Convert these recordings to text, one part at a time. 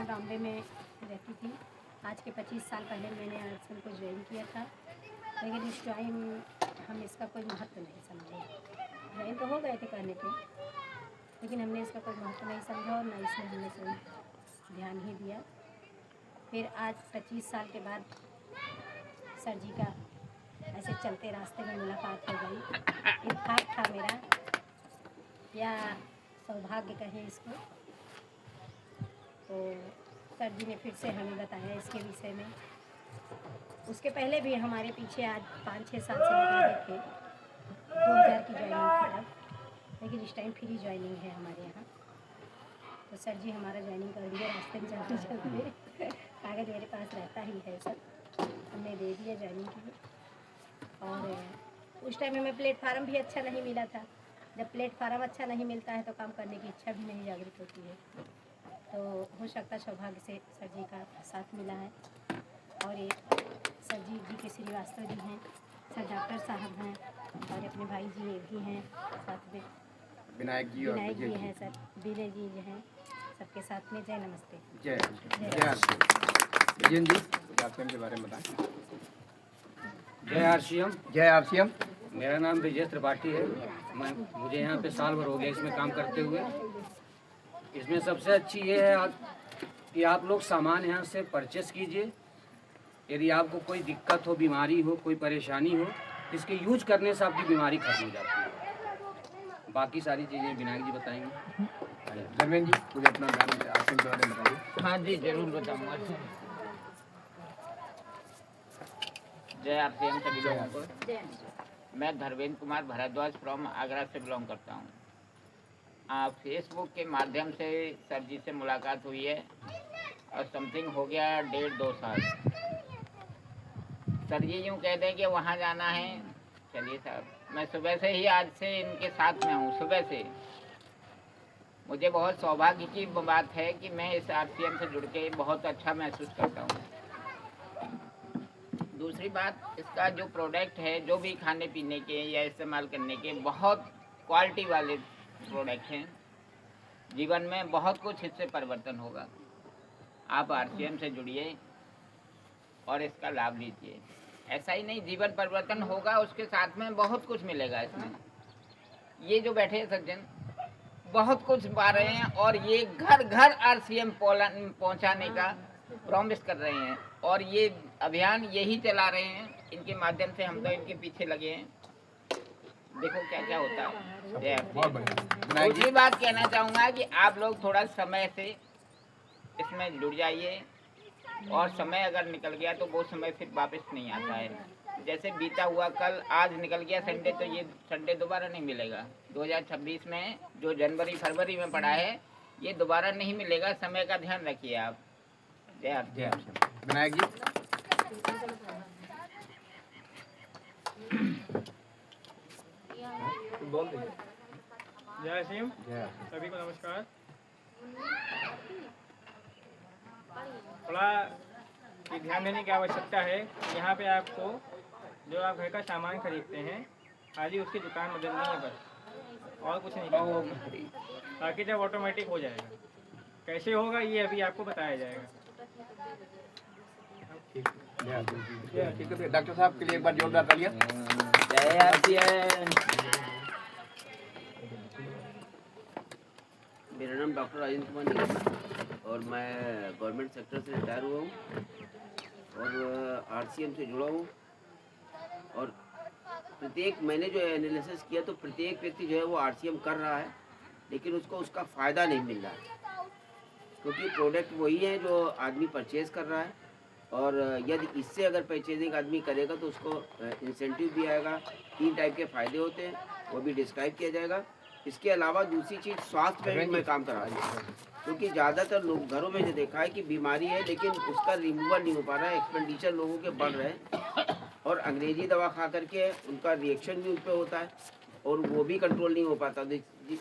यहाँ बॉम्बे में रहती थी। आज के 25 साल पहले मैंने RCM को ज्वाइन किया था, लेकिन इस टाइम हम इसका कोई महत्व नहीं समझे। ज्वाइन तो हो गए थे करने पे, लेकिन हमने इसका कोई महत्व नहीं समझा और न इसमें हमने कोई ध्यान ही दिया। फिर आज 25 साल के बाद सर जी का ऐसे चलते रास्ते में मुलाकात हो गई। इत्तेफाक था मेरा या सौभाग्य कहें इसको। तो सर जी ने फिर से हमें बताया इसके विषय में। उसके पहले भी हमारे पीछे आज 5-6 साल से लगे हुए थे। 2000 की ज्वाइनिंग थी तब, लेकिन इस टाइम फ्री ज्वाइनिंग है हमारे यहाँ। तो सर जी हमारा ज्वाइनिंग कर दिया रास्ते में चलते चलते। कागज़ मेरे पास रहता ही है सब, हमने दे दिया ज्वाइनिंग के लिए। और उस टाइम हमें प्लेटफार्म भी अच्छा नहीं मिला था। जब प्लेटफार्म अच्छा नहीं मिलता है तो काम करने की इच्छा भी नहीं जागृत होती है। तो हो सकता सौभाग्य से सर जी का साथ मिला है। और ये सर जी के श्रीवास्तव जी हैं, सर डॉक्टर साहब हैं, और अपने भाई जी भी हैं साथ में, विनायक जी हैं, सर विनय जी हैं, सबके साथ में। जय नमस्ते। जय जी RCM के बारे में बताएं। जय RCM। जय RCM। मेरा नाम विजय त्रिपाठी है। मुझे यहाँ पे साल भर हो गया इसमें काम करते हुए। इसमें सबसे अच्छी ये है कि आप लोग सामान यहाँ से परचेस कीजिए। यदि आपको कोई दिक्कत हो, बीमारी हो, कोई परेशानी हो, इसके यूज करने से आपकी बीमारी खत्म हो जाती है। बाकी सारी चीज़ें विनायक जी बताएंगे। धर्मेंद्र जी मुझे अपना RCM के बारे में बताइए। हाँ जी, जरूर बताऊँगा। जय RCM सभी लोगों को। मैं धर्मेंद्र कुमार भारद्वाज फ्रॉम आगरा से बिलोंग करता हूँ। फेसबुक के माध्यम से सर जी से मुलाकात हुई है और समथिंग हो गया 1.5-2 साल। सर जी यूँ कह दें कि वहाँ जाना है। चलिए साहब, मैं सुबह से ही आज से इनके साथ में हूँ। सुबह से मुझे बहुत सौभाग्य की बात है कि मैं इस RCM से जुड़ के बहुत अच्छा महसूस करता हूँ। दूसरी बात, इसका जो प्रोडक्ट है, जो भी खाने पीने के या इस्तेमाल करने के, बहुत क्वालिटी वाले प्रोडक्ट हैं। जीवन में बहुत कुछ इससे परिवर्तन होगा। आप RCM से जुड़िए और इसका लाभ लीजिए। ऐसा ही नहीं, जीवन परिवर्तन होगा, उसके साथ में बहुत कुछ मिलेगा इसमें। ये जो बैठे हैं सज्जन बहुत कुछ पा रहे हैं और ये घर घर RCM पहुंचाने का प्रॉमिस कर रहे हैं और ये अभियान यही चला रहे हैं। इनके माध्यम से हम तो इनके पीछे लगे हैं। देखो क्या क्या होता है। दूसरी बात कहना चाहूँगा कि आप लोग थोड़ा समय से इसमें जुड़ जाइए, और समय अगर निकल गया तो वो समय फिर वापस नहीं आता है। जैसे बीता हुआ कल, आज निकल गया संडे, तो ये संडे दोबारा नहीं मिलेगा। 2026 में जो जनवरी फरवरी में पड़ा है, ये दोबारा नहीं मिलेगा। समय का ध्यान रखिए आप। जय विनायक जी। जय सिंह, सभी को नमस्कार। थोड़ा ध्यान देने की आवश्यकता है। यहाँ पे आपको जो आप घर का सामान खरीदते हैं, खाली उसकी दुकान बदलनी है बस, और कुछ नहीं करना। बाकी जब ऑटोमेटिक हो जाएगा। कैसे होगा ये अभी आपको बताया जाएगा। ठीक है, डॉक्टर साहब के लिए एक बार जोरदार तालियां। जय RCM। मेरा नाम डॉक्टर राजेंद्र कुमार निगम है और मैं गवर्नमेंट सेक्टर से रिटायर हुआ हूँ और RCM से जुड़ा हूँ। और प्रत्येक, मैंने जो एनालिसिस किया तो प्रत्येक व्यक्ति जो है वो RCM कर रहा है, लेकिन उसको उसका फ़ायदा नहीं मिल रहा है, क्योंकि प्रोडक्ट वही है जो आदमी परचेज़ कर रहा है। और यदि इससे अगर परचेजिंग आदमी करेगा तो उसको इंसेंटिव भी आएगा। 3 टाइप के फ़ायदे होते हैं, वो भी डिस्क्राइब किया जाएगा। इसके अलावा दूसरी चीज़, स्वास्थ्य में भी मैं काम करा रहा हूँ, क्योंकि ज़्यादातर लोग घरों में जो देखा है कि बीमारी है लेकिन उसका रिमूवल नहीं हो पा रहा है। एक्सपेंडिचर लोगों के बढ़ रहे हैं और अंग्रेजी दवा खा करके उनका रिएक्शन भी उन पर होता है और वो भी कंट्रोल नहीं हो पाता। तो इस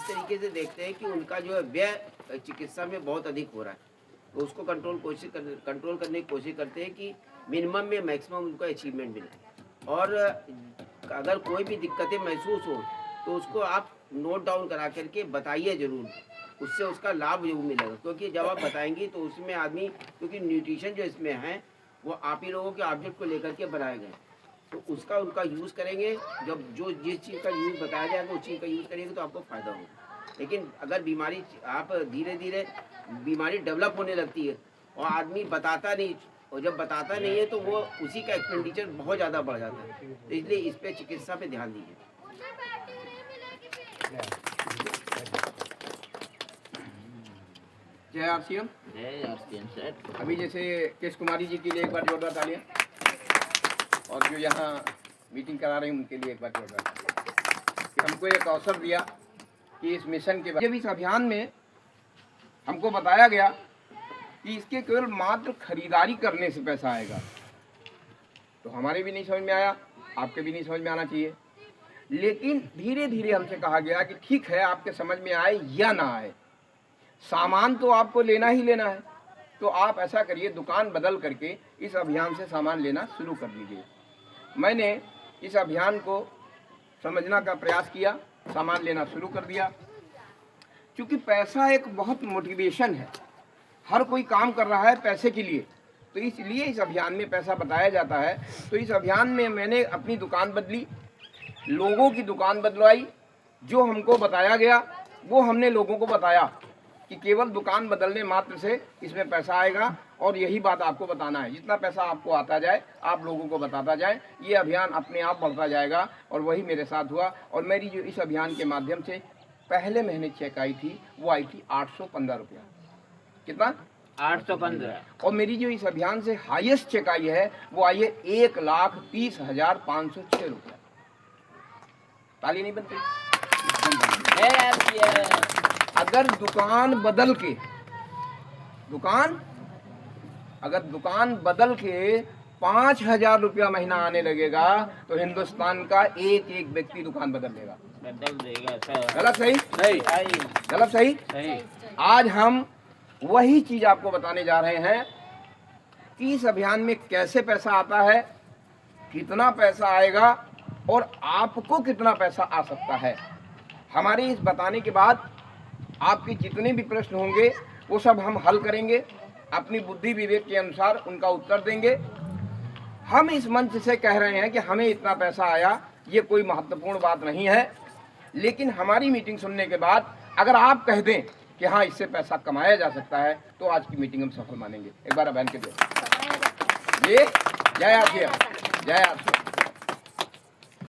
तरीके से देखते हैं कि उनका जो है व्यय चिकित्सा में बहुत अधिक हो रहा है, तो उसको कंट्रोल करने की कोशिश करते हैं कि मिनिमम में मैक्सिमम उनको अचीवमेंट मिले। और अगर कोई भी दिक्कतें महसूस हो तो उसको आप नोट डाउन करा करके बताइए ज़रूर, उससे उसका लाभ जरूर मिलेगा, क्योंकि जब आप बताएंगी तो उसमें आदमी, क्योंकि न्यूट्रिशन जो इसमें है वो आप ही लोगों के ऑब्जेक्ट को लेकर के बनाए गए, तो उसका उनका यूज़ करेंगे। जब जो जिस चीज़ का यूज़ बताया जाएगा उस चीज़ का यूज़ करेंगे तो आपको फ़ायदा होगा। लेकिन अगर बीमारी आप धीरे धीरे बीमारी डेवलप होने लगती है और आदमी बताता नहीं, और जब बताता नहीं है तो वो उसी का एक्सपेंडिचर बहुत ज़्यादा बढ़ जाता है। तो इसलिए इस पे चिकित्सा पे ध्यान दीजिए। जय आरसीएम। जय आरसीएम सर। अभी जैसे केश कुमारी जी के लिए एक बार जोरदार तालियां, और जो यहाँ मीटिंग करा रहे हैं उनके लिए एक बार जोरदार तालियां कि हमको एक अवसर दिया कि इस मिशन के जब इस अभियान में हमको बताया गया कि इसके केवल मात्र खरीदारी करने से पैसा आएगा, तो हमारे भी नहीं समझ में आया, आपके भी नहीं समझ में आना चाहिए। लेकिन धीरे धीरे हमसे कहा गया कि ठीक है, आपके समझ में आए या ना आए, सामान तो आपको लेना ही लेना है, तो आप ऐसा करिए, दुकान बदल करके इस अभियान से सामान लेना शुरू कर दीजिए। मैंने इस अभियान को समझना का प्रयास किया, सामान लेना शुरू कर दिया। क्योंकि पैसा एक बहुत मोटिवेशन है, हर कोई काम कर रहा है पैसे के लिए, तो इसलिए इस अभियान में पैसा बताया जाता है। तो इस अभियान में मैंने अपनी दुकान बदली, लोगों की दुकान बदलवाई, जो हमको बताया गया वो हमने लोगों को बताया कि केवल दुकान बदलने मात्र से इसमें पैसा आएगा, और यही बात आपको बताना है। जितना पैसा आपको आता जाए आप लोगों को बताता जाए, ये अभियान अपने आप बढ़ता जाएगा। और वही मेरे साथ हुआ। और मेरी जो इस अभियान के माध्यम से पहले महीने चेक आई थी वो आई थी 815 रुपया। कितना? 815। और मेरी जो इस अभियान से हाईएस्ट चेक आई है वो आई है 1,30,506 रुपया। ताली नहीं बनती? जय आरसीएम। अगर दुकान बदल के अगर दुकान बदल के 5,000 रुपया महीना आने लगेगा तो हिंदुस्तान का एक एक व्यक्ति दुकान बदल लेगा। बदल देगा सर। गलत सही? सही गलत सही? सही। आज हम वही चीज आपको बताने जा रहे हैं कि इस अभियान में कैसे पैसा आता है, कितना पैसा आएगा और आपको कितना पैसा आ सकता है। हमारे इस बताने के बाद आपके जितने भी प्रश्न होंगे वो सब हम हल करेंगे, अपनी बुद्धि विवेक के अनुसार उनका उत्तर देंगे। हम इस मंच से कह रहे हैं कि हमें इतना पैसा आया, ये कोई महत्वपूर्ण बात नहीं है। लेकिन हमारी मीटिंग सुनने के बाद अगर आप कह दें कि हाँ इससे पैसा कमाया जा सकता है तो आज की मीटिंग हम सफल मानेंगे। एक बार बहन के दो ये जय आरसीएम, जय आरसीएम।